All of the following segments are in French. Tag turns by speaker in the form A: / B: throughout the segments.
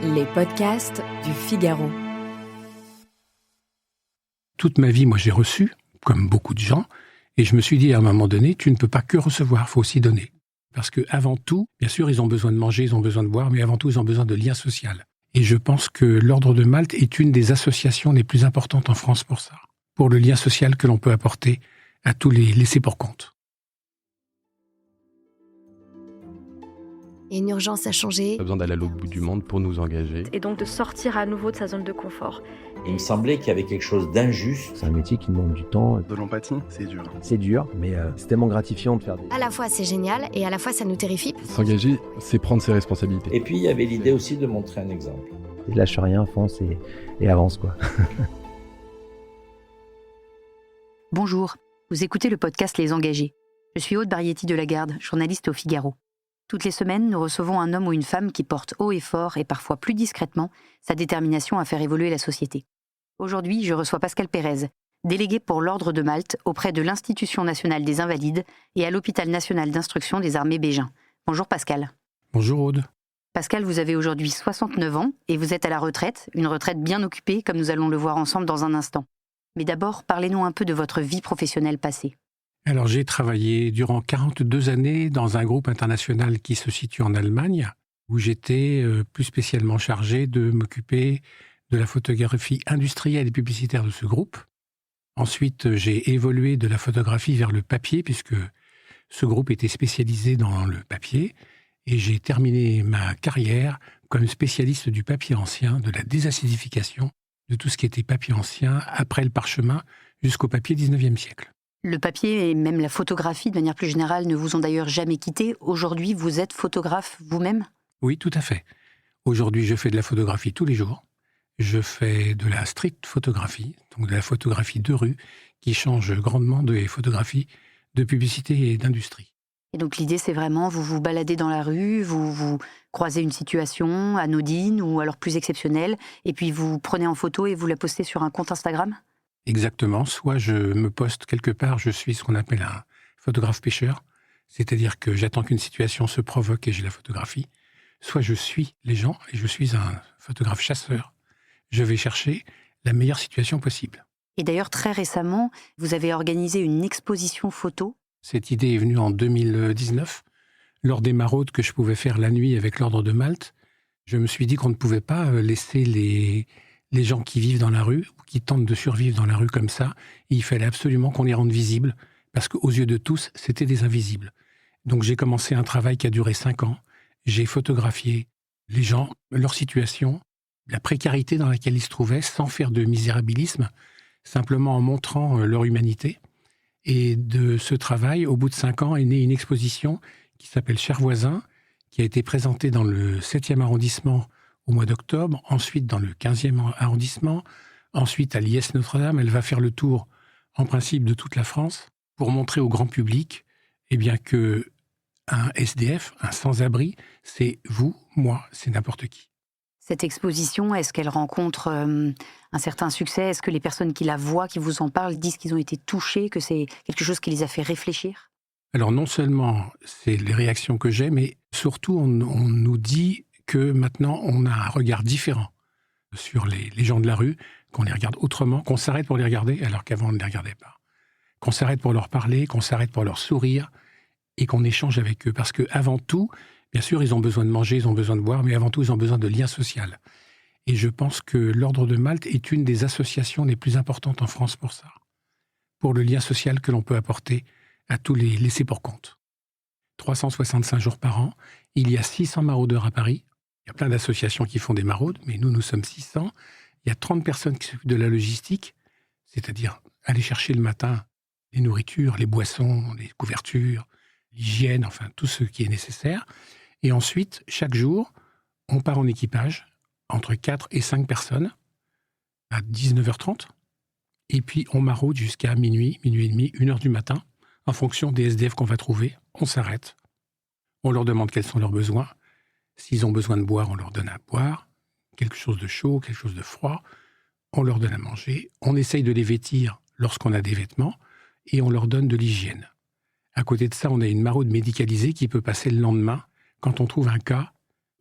A: Les podcasts du Figaro.
B: Toute ma vie, moi, j'ai reçu, comme beaucoup de gens, et je me suis dit à un moment donné, tu ne peux pas que recevoir, il faut aussi donner. Parce que avant tout, bien sûr, ils ont besoin de manger, ils ont besoin de boire, mais avant tout, ils ont besoin de liens sociaux. Et je pense que l'Ordre de Malte est une des associations les plus importantes en France pour ça, pour le lien social que l'on peut apporter à tous les laissés pour compte.
C: Il y a une urgence à changer.
D: On a besoin d'aller à l'autre bout du monde pour nous engager.
E: Et donc de sortir à nouveau de sa zone de confort.
F: Il me semblait qu'il y avait quelque chose d'injuste.
G: C'est un métier qui demande du temps.
H: De l'empathie, c'est dur.
G: C'est dur, mais c'est tellement gratifiant de faire des...
C: À la fois c'est génial et à la fois ça nous terrifie.
D: S'engager, c'est prendre ses responsabilités.
F: Et puis il y avait l'idée aussi de montrer un exemple.
G: Et lâche rien, fonce et avance, quoi.
I: Bonjour, vous écoutez le podcast Les Engagés. Je suis Aude Barietti de la Garde, journaliste au Figaro. Toutes les semaines, nous recevons un homme ou une femme qui porte haut et fort, et parfois plus discrètement, sa détermination à faire évoluer la société. Aujourd'hui, je reçois Pascal Pérez, délégué pour l'Ordre de Malte auprès de l'Institution nationale des Invalides et à l'Hôpital national d'instruction des armées Bégin. Bonjour Pascal.
B: Bonjour Aude.
I: Pascal, vous avez aujourd'hui 69 ans et vous êtes à la retraite, une retraite bien occupée comme nous allons le voir ensemble dans un instant. Mais d'abord, parlez-nous un peu de votre vie professionnelle passée.
B: Alors, j'ai travaillé durant 42 années dans un groupe international qui se situe en Allemagne, où j'étais plus spécialement chargé de m'occuper de la photographie industrielle et publicitaire de ce groupe. Ensuite, j'ai évolué de la photographie vers le papier, puisque ce groupe était spécialisé dans le papier, et j'ai terminé ma carrière comme spécialiste du papier ancien, de la désacidification, de tout ce qui était papier ancien, après le parchemin, jusqu'au papier 19e siècle.
I: Le papier et même la photographie, de manière plus générale, ne vous ont d'ailleurs jamais quitté. Aujourd'hui, vous êtes photographe vous-même ?
B: Oui, tout à fait. Aujourd'hui, je fais de la photographie tous les jours. Je fais de la street photographie, donc de la photographie de rue, qui change grandement des photographies de publicité et d'industrie.
I: Et donc l'idée, c'est vraiment, vous vous baladez dans la rue, vous croisez une situation anodine ou alors plus exceptionnelle, et puis vous prenez en photo et vous la postez sur un compte Instagram ?
B: Exactement. Soit je me poste quelque part, je suis ce qu'on appelle un photographe pêcheur, c'est-à-dire que j'attends qu'une situation se provoque et je la photographie. Soit je suis les gens et je suis un photographe chasseur. Je vais chercher la meilleure situation possible.
I: Et d'ailleurs, très récemment, vous avez organisé une exposition photo.
B: Cette idée est venue en 2019, lors des maraudes que je pouvais faire la nuit avec l'Ordre de Malte. Je me suis dit qu'on ne pouvait pas laisser les gens qui vivent dans la rue, ou qui tentent de survivre dans la rue comme ça. Il fallait absolument qu'on les rende visibles, parce qu'aux yeux de tous, c'était des invisibles. Donc j'ai commencé un travail qui a duré 5 ans. J'ai photographié les gens, leur situation, la précarité dans laquelle ils se trouvaient, sans faire de misérabilisme, simplement en montrant leur humanité. Et de ce travail, au bout de 5 ans, est née une exposition qui s'appelle Chers voisins, qui a été présentée dans le 7e arrondissement au mois d'octobre, ensuite dans le 15e arrondissement, ensuite à l'IS Notre-Dame. Elle va faire le tour, en principe, de toute la France, pour montrer au grand public que un SDF, un sans-abri, c'est vous, moi, c'est n'importe qui.
I: Cette exposition, est-ce qu'elle rencontre un certain succès ? Est-ce que les personnes qui la voient, qui vous en parlent, disent qu'ils ont été touchés, que c'est quelque chose qui les a fait réfléchir ?
B: Alors non seulement c'est les réactions que j'ai, mais surtout on nous dit que maintenant on a un regard différent sur les gens de la rue, qu'on les regarde autrement, qu'on s'arrête pour les regarder alors qu'avant on ne les regardait pas. Qu'on s'arrête pour leur parler, qu'on s'arrête pour leur sourire et qu'on échange avec eux. Parce qu'avant tout, bien sûr, ils ont besoin de manger, ils ont besoin de boire, mais avant tout, ils ont besoin de liens sociaux. Et je pense que l'Ordre de Malte est une des associations les plus importantes en France pour ça, pour le lien social que l'on peut apporter à tous les laissés pour compte. 365 jours par an, il y a 600 maraudeurs à Paris. Il y a plein d'associations qui font des maraudes, mais nous sommes 600. Il y a 30 personnes qui s'occupent de la logistique, c'est-à-dire aller chercher le matin les nourritures, les boissons, les couvertures, l'hygiène, enfin tout ce qui est nécessaire. Et ensuite, chaque jour, on part en équipage, entre 4 et 5 personnes, à 19h30. Et puis, on maraude jusqu'à minuit, minuit et demi, 1h du matin, en fonction des SDF qu'on va trouver. On s'arrête. On leur demande quels sont leurs besoins. S'ils ont besoin de boire, on leur donne à boire. Quelque chose de chaud, quelque chose de froid. On leur donne à manger. On essaye de les vêtir lorsqu'on a des vêtements. Et on leur donne de l'hygiène. À côté de ça, on a une maraude médicalisée qui peut passer le lendemain quand on trouve un cas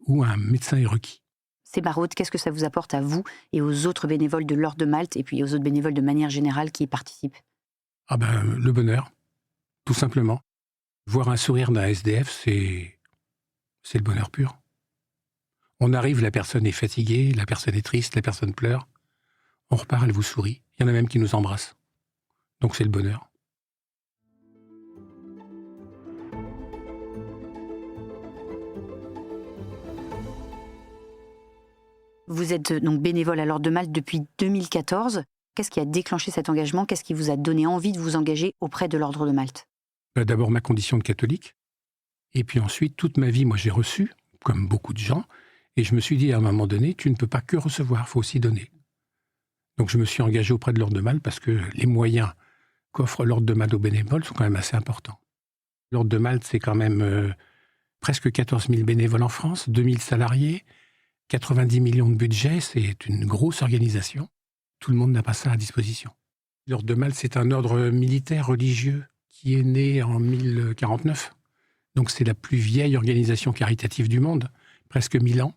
B: où un médecin est requis.
I: Ces maraudes, qu'est-ce que ça vous apporte à vous et aux autres bénévoles de l'Ordre de Malte et puis aux autres bénévoles de manière générale qui y participent?
B: Le bonheur, tout simplement. Voir un sourire d'un SDF, c'est le bonheur pur. On arrive, la personne est fatiguée, la personne est triste, la personne pleure. On repart, elle vous sourit. Il y en a même qui nous embrassent. Donc c'est le bonheur.
I: Vous êtes donc bénévole à l'Ordre de Malte depuis 2014. Qu'est-ce qui a déclenché cet engagement? Qu'est-ce qui vous a donné envie de vous engager auprès de l'Ordre de Malte?
B: D'abord ma condition de catholique. Et puis ensuite, toute ma vie, moi j'ai reçu, comme beaucoup de gens. Et je me suis dit à un moment donné, tu ne peux pas que recevoir, il faut aussi donner. Donc je me suis engagé auprès de l'Ordre de Malte parce que les moyens qu'offre l'Ordre de Malte aux bénévoles sont quand même assez importants. L'Ordre de Malte, c'est quand même presque 14 000 bénévoles en France, 2 000 salariés, 90 millions de budget, c'est une grosse organisation. Tout le monde n'a pas ça à disposition. L'Ordre de Malte, c'est un ordre militaire religieux qui est né en 1049. Donc c'est la plus vieille organisation caritative du monde, presque 1000 ans.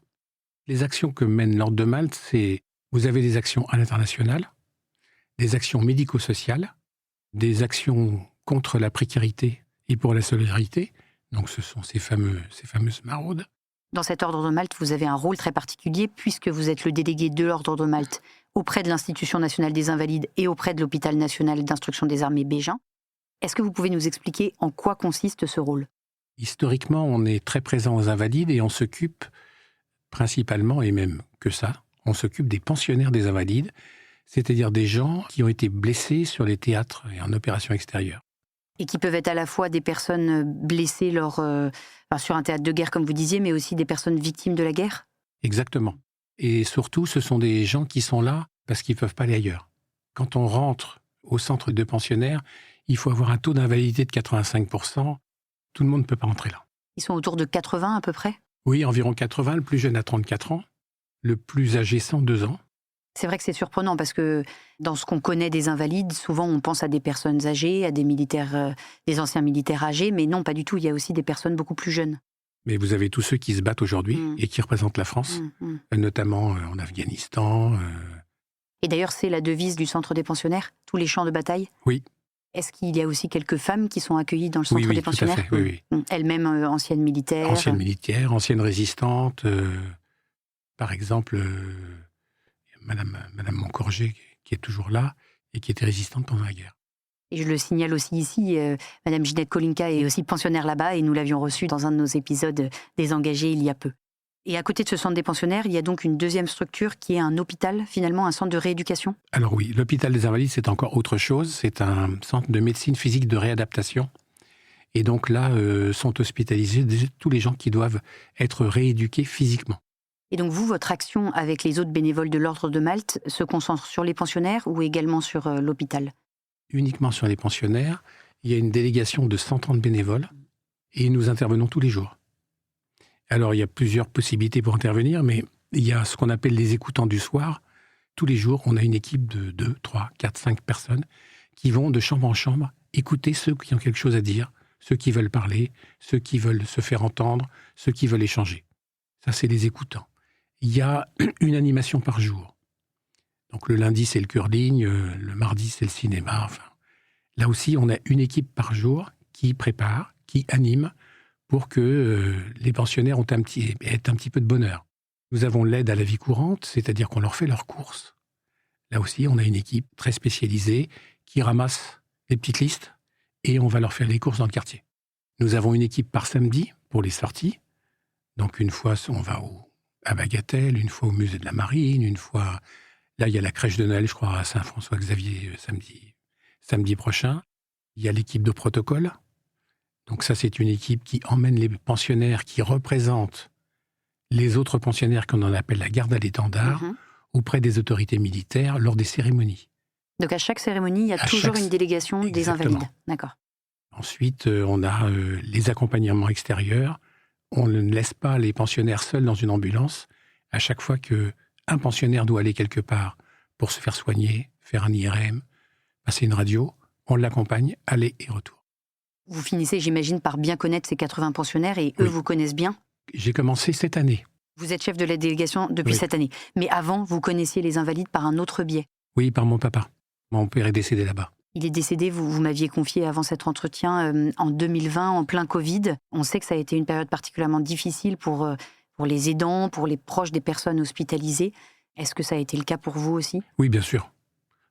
B: Les actions que mène l'Ordre de Malte, c'est vous avez des actions à l'international, des actions médico-sociales, des actions contre la précarité et pour la solidarité. Donc ce sont ces fameuses maraudes.
I: Dans cet Ordre de Malte, vous avez un rôle très particulier puisque vous êtes le délégué de l'Ordre de Malte auprès de l'Institution nationale des Invalides et auprès de l'Hôpital national d'instruction des armées Bégin. Est-ce que vous pouvez nous expliquer en quoi consiste ce rôle?
B: Historiquement, on est très présent aux Invalides et on s'occupe principalement, et même que ça, on s'occupe des pensionnaires des Invalides, c'est-à-dire des gens qui ont été blessés sur les théâtres et en opération extérieure.
I: Et qui peuvent être à la fois des personnes blessées sur un théâtre de guerre, comme vous disiez, mais aussi des personnes victimes de la guerre?
B: Exactement. Et surtout, ce sont des gens qui sont là parce qu'ils ne peuvent pas aller ailleurs. Quand on rentre au centre de pensionnaires, il faut avoir un taux d'invalidité de 85%. Tout le monde ne peut pas entrer là.
I: Ils sont autour de 80 à peu près?
B: Oui, environ 80. Le plus jeune a 34 ans. Le plus âgé, 102 ans.
I: C'est vrai que c'est surprenant parce que dans ce qu'on connaît des invalides, souvent on pense à des personnes âgées, à des militaires, des anciens militaires âgés, mais non, pas du tout. Il y a aussi des personnes beaucoup plus jeunes.
B: Mais vous avez tous ceux qui se battent aujourd'hui et qui représentent la France, notamment en Afghanistan.
I: Et d'ailleurs, c'est la devise du centre des pensionnaires, tous les champs de bataille?
B: Oui.
I: Est-ce qu'il y a aussi quelques femmes qui sont accueillies dans le centre des pensionnaires?
B: Tout à fait, oui.
I: Elles-mêmes anciennes militaires?
B: Anciennes militaires, anciennes résistantes. Par exemple, Madame Moncorgé, qui est toujours là et qui était résistante pendant la guerre.
I: Et je le signale aussi ici, Madame Ginette Kolinka est aussi pensionnaire là-bas et nous l'avions reçue dans un de nos épisodes des Engagés il y a peu. Et à côté de ce centre des pensionnaires, il y a donc une deuxième structure qui est un hôpital, finalement un centre de rééducation? Alors
B: oui, l'hôpital des Invalides, c'est encore autre chose. C'est un centre de médecine physique de réadaptation. Et donc là, sont hospitalisés tous les gens qui doivent être rééduqués physiquement.
I: Et donc vous, votre action avec les autres bénévoles de l'Ordre de Malte se concentre sur les pensionnaires ou également sur l'hôpital?
B: Uniquement sur les pensionnaires. Il y a une délégation de 130 bénévoles et nous intervenons tous les jours. Alors, il y a plusieurs possibilités pour intervenir, mais il y a ce qu'on appelle les écoutants du soir. Tous les jours, on a une équipe de 2, 3, 4, 5 personnes qui vont de chambre en chambre écouter ceux qui ont quelque chose à dire, ceux qui veulent parler, ceux qui veulent se faire entendre, ceux qui veulent échanger. Ça, c'est les écoutants. Il y a une animation par jour. Donc le lundi, c'est le curling, le mardi, c'est le cinéma. Enfin, là aussi, on a une équipe par jour qui prépare, qui anime, pour que les pensionnaires aient un petit peu de bonheur. Nous avons l'aide à la vie courante, c'est-à-dire qu'on leur fait leurs courses. Là aussi, on a une équipe très spécialisée qui ramasse des petites listes et on va leur faire les courses dans le quartier. Nous avons une équipe par samedi pour les sorties. Donc une fois, on va à Bagatelle, une fois au musée de la Marine, une fois... Là, il y a la crèche de Noël, je crois, à Saint-François-Xavier samedi prochain. Il y a l'équipe de protocole. Donc ça, c'est une équipe qui emmène les pensionnaires, qui représente les autres pensionnaires qu'on en appelle la garde à l'étendard, auprès des autorités militaires lors des cérémonies.
I: Donc à chaque cérémonie, il y a toujours une délégation des Invalides. D'accord.
B: Ensuite, on a les accompagnements extérieurs. On ne laisse pas les pensionnaires seuls dans une ambulance. À chaque fois qu'un pensionnaire doit aller quelque part pour se faire soigner, faire un IRM, passer une radio, on l'accompagne, aller et retour.
I: Vous finissez, j'imagine, par bien connaître ces 80 pensionnaires et eux vous connaissent bien?
B: J'ai commencé cette année.
I: Vous êtes chef de la délégation depuis
B: Oui.
I: cette année. Mais avant, vous connaissiez les Invalides par un autre biais.
B: Oui, par mon papa. Mon père est décédé là-bas.
I: Il est décédé, vous m'aviez confié avant cet entretien, en 2020, en plein Covid. On sait que ça a été une période particulièrement difficile pour les aidants, pour les proches des personnes hospitalisées. Est-ce que ça a été le cas pour vous aussi ?
B: Oui, bien sûr.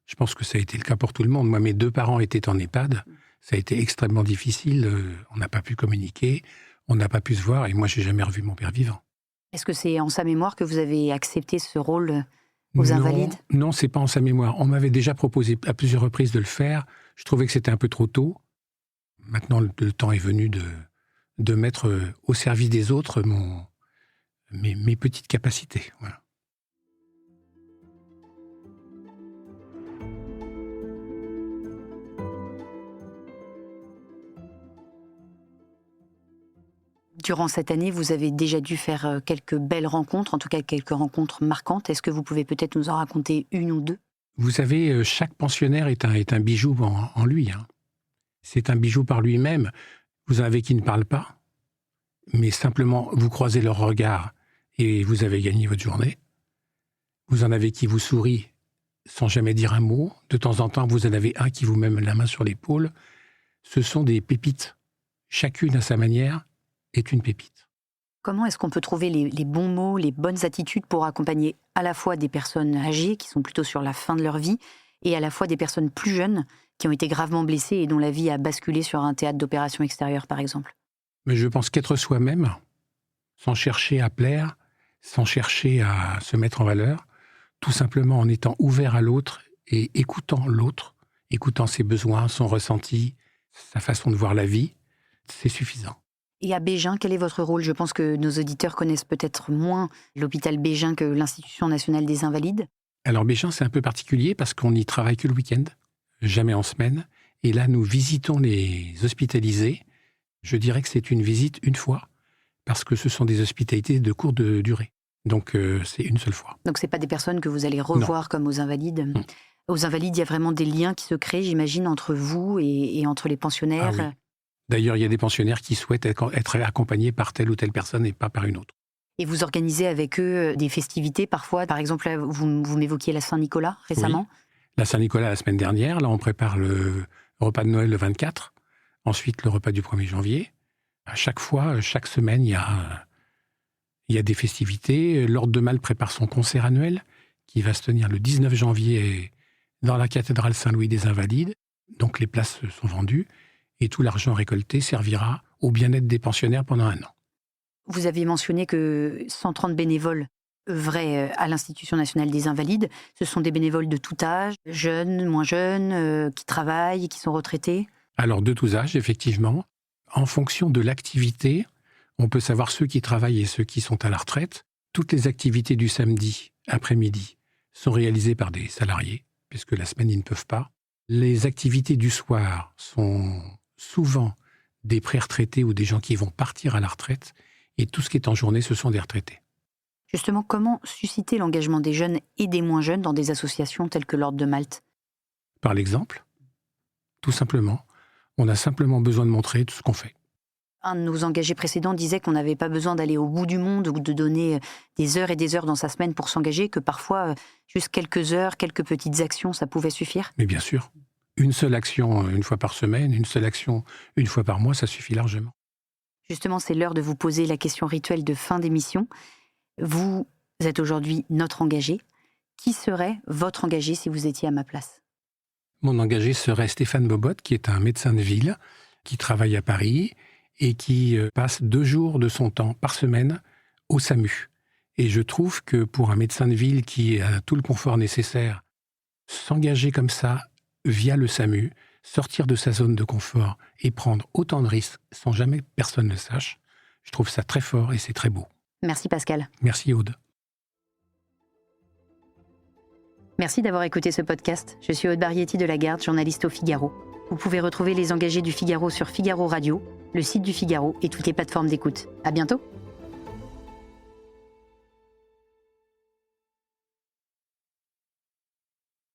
B: Je pense que ça a été le cas pour tout le monde. Moi, mes 2 parents étaient en EHPAD. Ça a été extrêmement difficile. On n'a pas pu communiquer, on n'a pas pu se voir, et moi, j'ai jamais revu mon père vivant.
I: Est-ce que c'est en sa mémoire que vous avez accepté ce rôle aux Invalides ?
B: Non, c'est pas en sa mémoire. On m'avait déjà proposé à plusieurs reprises de le faire. Je trouvais que c'était un peu trop tôt. Maintenant, le temps est venu de mettre au service des autres mes petites capacités. Voilà.
I: Durant cette année, vous avez déjà dû faire quelques belles rencontres, en tout cas quelques rencontres marquantes. Est-ce que vous pouvez peut-être nous en raconter une ou deux ?
B: Vous savez, chaque pensionnaire est un bijou en lui. Hein. C'est un bijou par lui-même. Vous en avez qui ne parlent pas, mais simplement vous croisez leur regard et vous avez gagné votre journée. Vous en avez qui vous sourient sans jamais dire un mot. De temps en temps, vous en avez un qui vous met la main sur l'épaule. Ce sont des pépites. Chacune à sa manière est une pépite.
I: Comment est-ce qu'on peut trouver les bons mots, les bonnes attitudes pour accompagner à la fois des personnes âgées qui sont plutôt sur la fin de leur vie et à la fois des personnes plus jeunes qui ont été gravement blessées et dont la vie a basculé sur un théâtre d'opération extérieure, par exemple ?
B: Mais je pense qu'être soi-même, sans chercher à plaire, sans chercher à se mettre en valeur, tout simplement en étant ouvert à l'autre et écoutant l'autre, écoutant ses besoins, son ressenti, sa façon de voir la vie, c'est suffisant.
I: Et à Bégin, quel est votre rôle ? Je pense que nos auditeurs connaissent peut-être moins l'hôpital Bégin que l'Institution nationale des Invalides.
B: Alors Bégin, c'est un peu particulier parce qu'on n'y travaille que le week-end, jamais en semaine. Et là, nous visitons les hospitalisés. Je dirais que c'est une visite une fois, parce que ce sont des hospitalités de courte durée. Donc c'est une seule fois.
I: Donc ce n'est pas des personnes que vous allez revoir comme aux Invalides.
B: Non.
I: Aux Invalides, il y a vraiment des liens qui se créent, j'imagine, entre vous et entre les pensionnaires.
B: Ah oui. D'ailleurs, il y a des pensionnaires qui souhaitent être accompagnés par telle ou telle personne et pas par une autre.
I: Et vous organisez avec eux des festivités parfois. Par exemple, là, vous m'évoquiez la Saint-Nicolas récemment.
B: Oui. La Saint-Nicolas la semaine dernière. Là, on prépare le repas de Noël le 24. Ensuite, le repas du 1er janvier. À chaque fois, chaque semaine, il y a des festivités. L'Ordre de Malte prépare son concert annuel qui va se tenir le 19 janvier dans la cathédrale Saint-Louis des Invalides. Donc, les places sont vendues. Et tout l'argent récolté servira au bien-être des pensionnaires pendant 1 an.
I: Vous aviez mentionné que 130 bénévoles œuvraient à l'Institution nationale des Invalides. Ce sont des bénévoles de tout âge, jeunes, moins jeunes, qui travaillent, qui sont retraités.
B: Alors, de tous âges, effectivement. En fonction de l'activité, on peut savoir ceux qui travaillent et ceux qui sont à la retraite. Toutes les activités du samedi après-midi sont réalisées par des salariés, puisque la semaine, ils ne peuvent pas. Les activités du soir sont souvent des pré-retraités ou des gens qui vont partir à la retraite. Et tout ce qui est en journée, ce sont des retraités.
I: Justement, comment susciter l'engagement des jeunes et des moins jeunes dans des associations telles que l'Ordre de Malte ?
B: Par l'exemple, tout simplement. On a simplement besoin de montrer tout ce qu'on fait.
I: Un de nos engagés précédents disait qu'on n'avait pas besoin d'aller au bout du monde ou de donner des heures et des heures dans sa semaine pour s'engager, que parfois, juste quelques heures, quelques petites actions, ça pouvait suffire.
B: Mais bien sûr, une seule action une fois par semaine, une seule action une fois par mois, ça suffit largement.
I: Justement, c'est l'heure de vous poser la question rituelle de fin d'émission. Vous êtes aujourd'hui notre engagé. Qui serait votre engagé si vous étiez à ma place ?
B: Mon engagé serait Stéphane Bobot, qui est un médecin de ville, qui travaille à Paris et qui passe 2 jours de son temps par semaine au SAMU. Et je trouve que pour un médecin de ville qui a tout le confort nécessaire, s'engager comme ça via le SAMU, sortir de sa zone de confort et prendre autant de risques sans jamais que personne ne sache, je trouve ça très fort et c'est très beau.
I: Merci Pascal.
B: Merci Aude.
I: Merci d'avoir écouté ce podcast. Je suis Aude Barietti de la Garde, journaliste au Figaro. Vous pouvez retrouver les engagés du Figaro sur Figaro Radio, le site du Figaro et toutes les plateformes d'écoute. À bientôt.